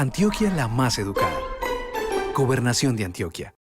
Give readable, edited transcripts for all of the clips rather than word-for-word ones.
Antioquia la más educada. Gobernación de Antioquia.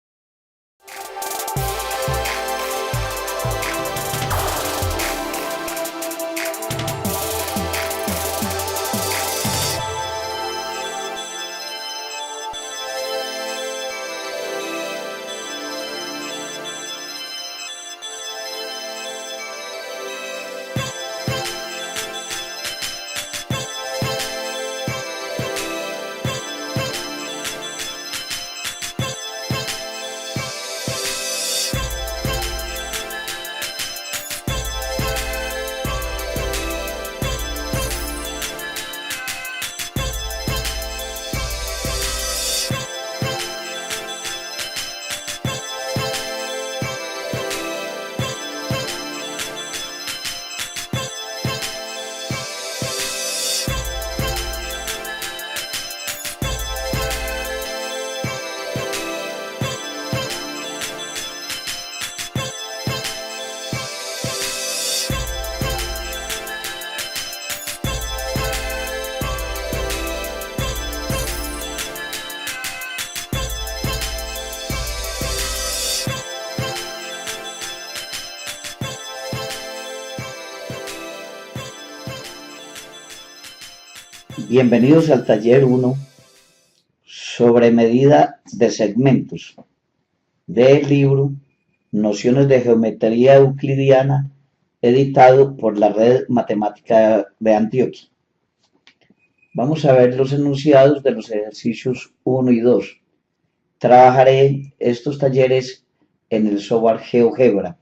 Bienvenidos al taller 1 sobre medida de segmentos del libro Nociones de Geometría Euclidiana, editado por la Red Matemática de Antioquia. Vamos a ver los enunciados de los ejercicios 1 y 2. Trabajaré estos talleres en el software GeoGebra.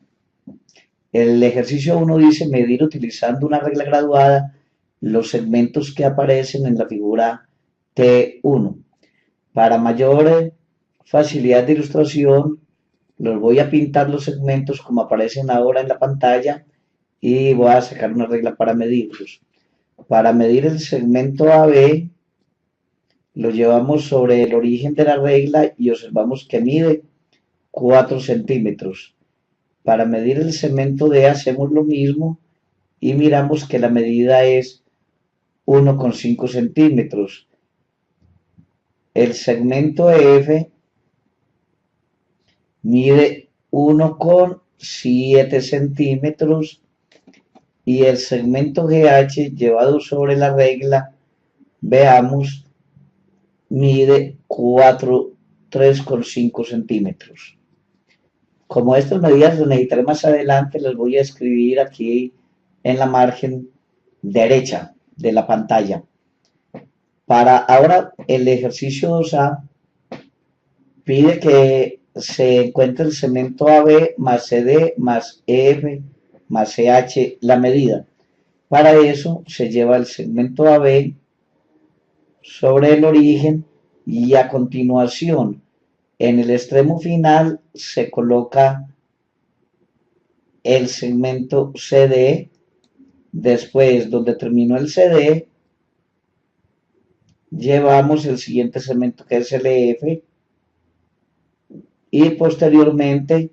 El ejercicio 1 dice medir utilizando una regla graduada los segmentos que aparecen en la figura T1. Para mayor facilidad de ilustración, los voy a pintar los segmentos como aparecen ahora en la pantalla y voy a sacar una regla para medirlos. Para medir el segmento AB, lo llevamos sobre el origen de la regla y observamos que mide 4 centímetros. Para medir el segmento D hacemos lo mismo y miramos que la medida es 1,5 centímetros. El segmento F mide 1,7 centímetros y el segmento GH llevado sobre la regla, veamos, mide 3,5 centímetros. Como estas medidas las necesitaré más adelante, las voy a escribir aquí en la margen derecha de la pantalla. Para ahora el ejercicio 2A pide que se encuentre el segmento AB más CD más EF más CH la medida. Para eso se lleva el segmento AB sobre el origen y a continuación en el extremo final se coloca el segmento CD. Después, donde terminó el CD, llevamos el siguiente segmento que es el EF y posteriormente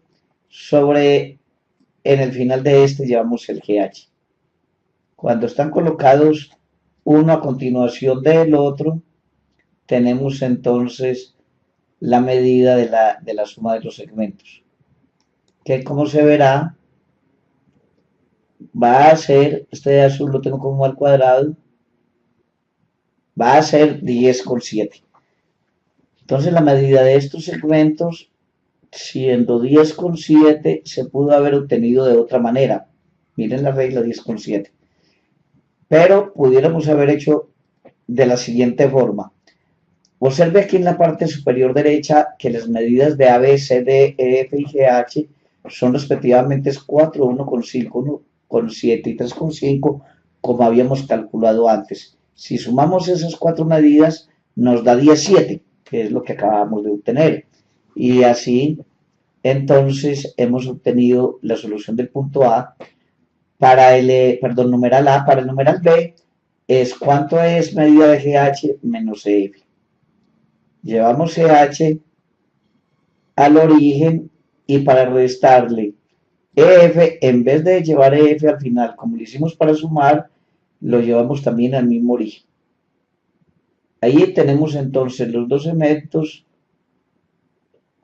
en el final de este llevamos el GH. Cuando están colocados uno a continuación del otro, tenemos entonces la medida de la suma de los segmentos, que como se verá va a ser, este de azul lo tengo como al cuadrado, va a ser 10,7. Entonces la medida de estos segmentos, siendo 10,7, se pudo haber obtenido de otra manera. Miren la regla 10,7. Pero pudiéramos haber hecho de la siguiente forma. Observe aquí en la parte superior derecha que las medidas de AB, CD, EF y GH son respectivamente 4, 1,5, 1,7 y 3,5, como habíamos calculado antes. Si sumamos esas 4 medidas, nos da 17, que es lo que acabamos de obtener. Y así, entonces, hemos obtenido la solución del punto A. Para el, numeral A, para el numeral B, es cuánto es medida de GH menos EF. Llevamos GH al origen y para restarle EF, en vez de llevar EF al final, como lo hicimos para sumar, lo llevamos también al mismo origen. Ahí tenemos entonces los dos segmentos,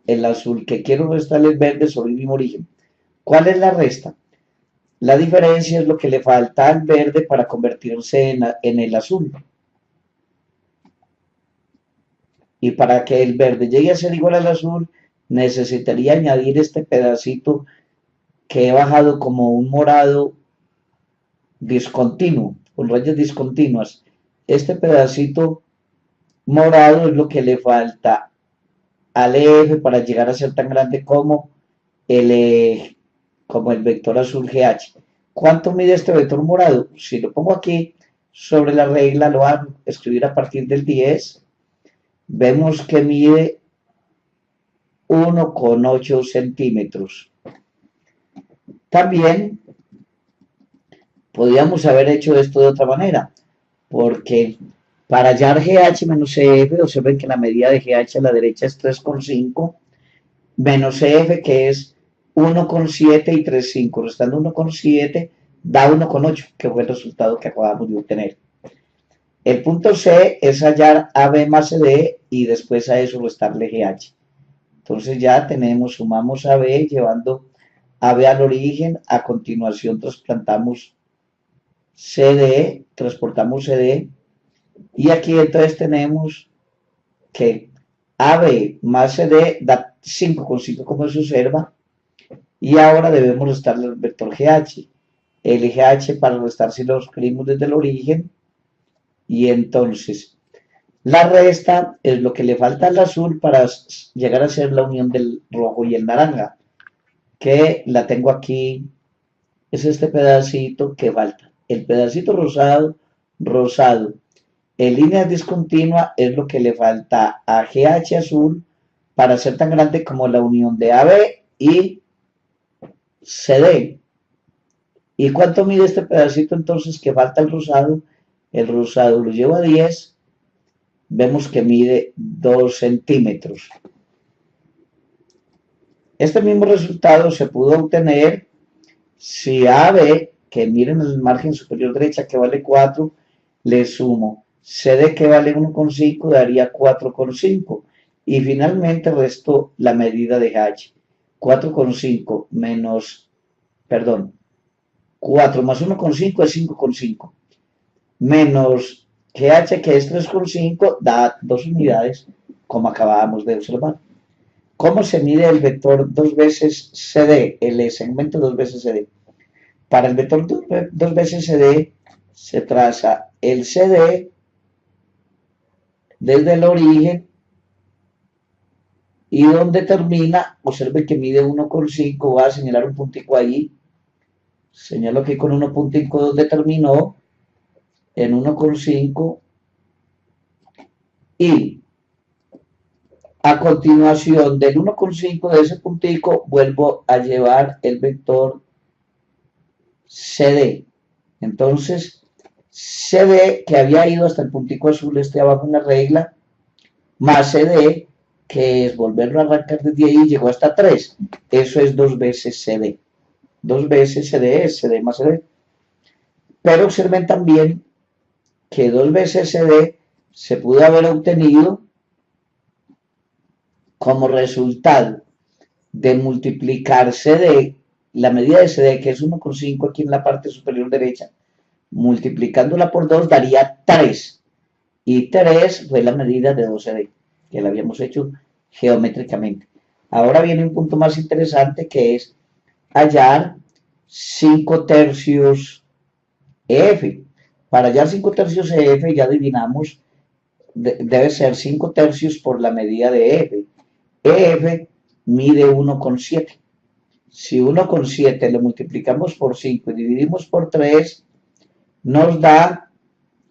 el azul que quiero restar el verde sobre el mismo origen. ¿Cuál es la resta? La diferencia es lo que le falta al verde para convertirse en el azul. Y para que el verde llegue a ser igual al azul, necesitaría añadir este pedacito que he bajado como un morado discontinuo, con rayas discontinuas. Este pedacito morado es lo que le falta al EF para llegar a ser tan grande como como el vector azul GH. ¿Cuánto mide este vector morado? Si lo pongo aquí sobre la regla, lo voy a escribir a partir del 10. Vemos que mide 1,8 centímetros. También podríamos haber hecho esto de otra manera, porque para hallar GH menos EF, observen que la medida de GH a la derecha es 3,5, menos EF que es 1,7 y 3,5, restando 1,7 da 1,8, que fue el resultado que acabamos de obtener. El punto C es hallar AB más CD y después a eso restarle GH. Entonces ya tenemos, sumamos AB llevando AB al origen, a continuación trasplantamos CD, transportamos CD, y aquí entonces tenemos que AB más CD da 5,5 como se observa, y ahora debemos restarle el vector GH. El GH para restar si lo escribimos desde el origen, y entonces la resta es lo que le falta al azul para llegar a ser la unión del rojo y el naranja, que la tengo aquí, es este pedacito que falta. El pedacito rosado, en línea discontinua es lo que le falta a GH azul para ser tan grande como la unión de AB y CD. ¿Y cuánto mide este pedacito entonces que falta el rosado? El rosado lo llevo a 10, vemos que mide 2 centímetros. Este mismo resultado se pudo obtener si AB, que miren el margen superior derecha que vale 4, le sumo CD que vale 1,5, daría 4,5. Y finalmente resto la medida de H. 4,5 menos, perdón, 4 más 1,5 es 5,5. Menos GH que es 3,5 da 2 unidades, como acabábamos de observar. ¿Cómo se mide el vector 2 veces CD? El segmento 2 veces CD. Para el vector 2 veces CD se traza el CD desde el origen y donde termina, observe que mide 1,5, voy a señalar un puntico ahí, señalo aquí con 1,5 donde terminó, en 1,5, y a continuación del 1,5 de ese puntico vuelvo a llevar el vector CD. Entonces, CD que había ido hasta el puntico azul este abajo en la regla, más CD, que es volverlo a arrancar desde ahí, llegó hasta 3. Eso es 2 veces CD. 2 veces CD es CD más CD. Pero observen también que 2 veces CD se pudo haber obtenido como resultado de multiplicar CD, la medida de CD, que es 1,5 aquí en la parte superior derecha, multiplicándola por 2 daría 3. Y 3 fue la medida de 2CD, que la habíamos hecho geométricamente. Ahora viene un punto más interesante, que es hallar 5 tercios EF. Para hallar 5 tercios EF ya adivinamos, debe ser 5 tercios por la medida de EF. EF mide 1,7. Si 1,7 lo multiplicamos por 5 y dividimos por 3, nos da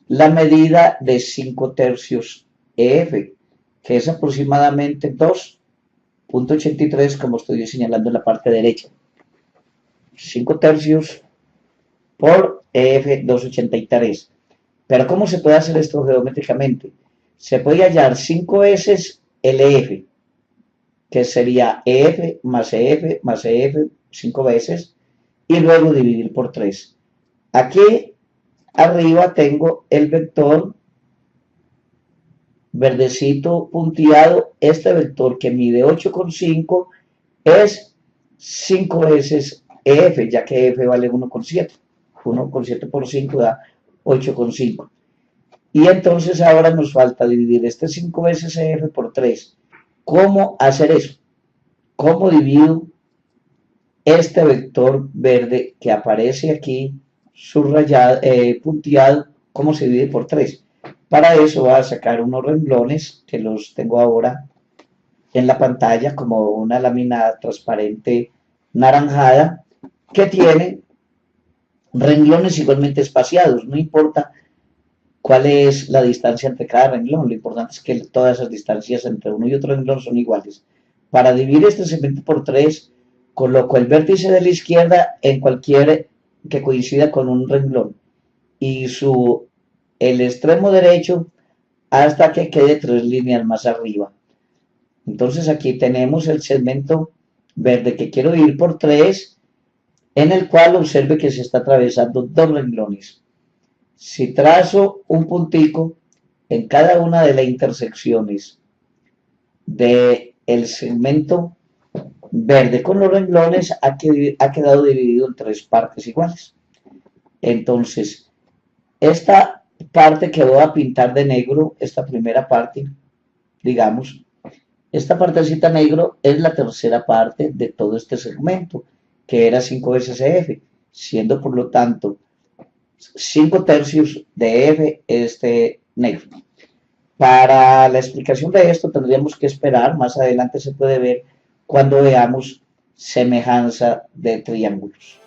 la medida de 5 tercios EF, que es aproximadamente 2,83, como estoy señalando en la parte derecha. 5 tercios por EF 2,83. Pero ¿cómo se puede hacer esto geométricamente? Se puede hallar 5 veces el EF, que sería EF más EF más EF 5 veces, y luego dividir por 3. Aquí arriba tengo el vector verdecito punteado, este vector que mide 8,5 es 5 veces EF, ya que EF vale 1,7. 1,7 por 5 da 8,5. Y entonces ahora nos falta dividir este 5 veces EF por 3. ¿Cómo hacer eso? ¿Cómo divido este vector verde que aparece aquí subrayado, punteado? ¿Cómo se divide por 3? Para eso voy a sacar unos renglones que los tengo ahora en la pantalla como una lámina transparente naranjada que tiene renglones igualmente espaciados. No importa cuál es la distancia entre cada renglón, lo importante es que todas esas distancias entre uno y otro renglón son iguales. Para dividir este segmento por 3, coloco el vértice de la izquierda en cualquier que coincida con un renglón y el extremo derecho hasta que quede 3 líneas más arriba. Entonces aquí tenemos el segmento verde que quiero dividir por 3, en el cual observe que se está atravesando 2 renglones. Si trazo un puntico en cada una de las intersecciones del segmento verde con los renglones, ha quedado dividido en 3 partes iguales. Entonces, esta parte que voy a pintar de negro, esta primera parte, digamos, esta partecita negro es la tercera parte de todo este segmento, que era 5 veces EF, siendo por lo tanto 5 tercios de EF este negro. Para la explicación de esto tendríamos que esperar, más adelante se puede ver cuando veamos semejanza de triángulos.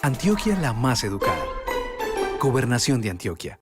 Antioquia la más educada. Gobernación de Antioquia.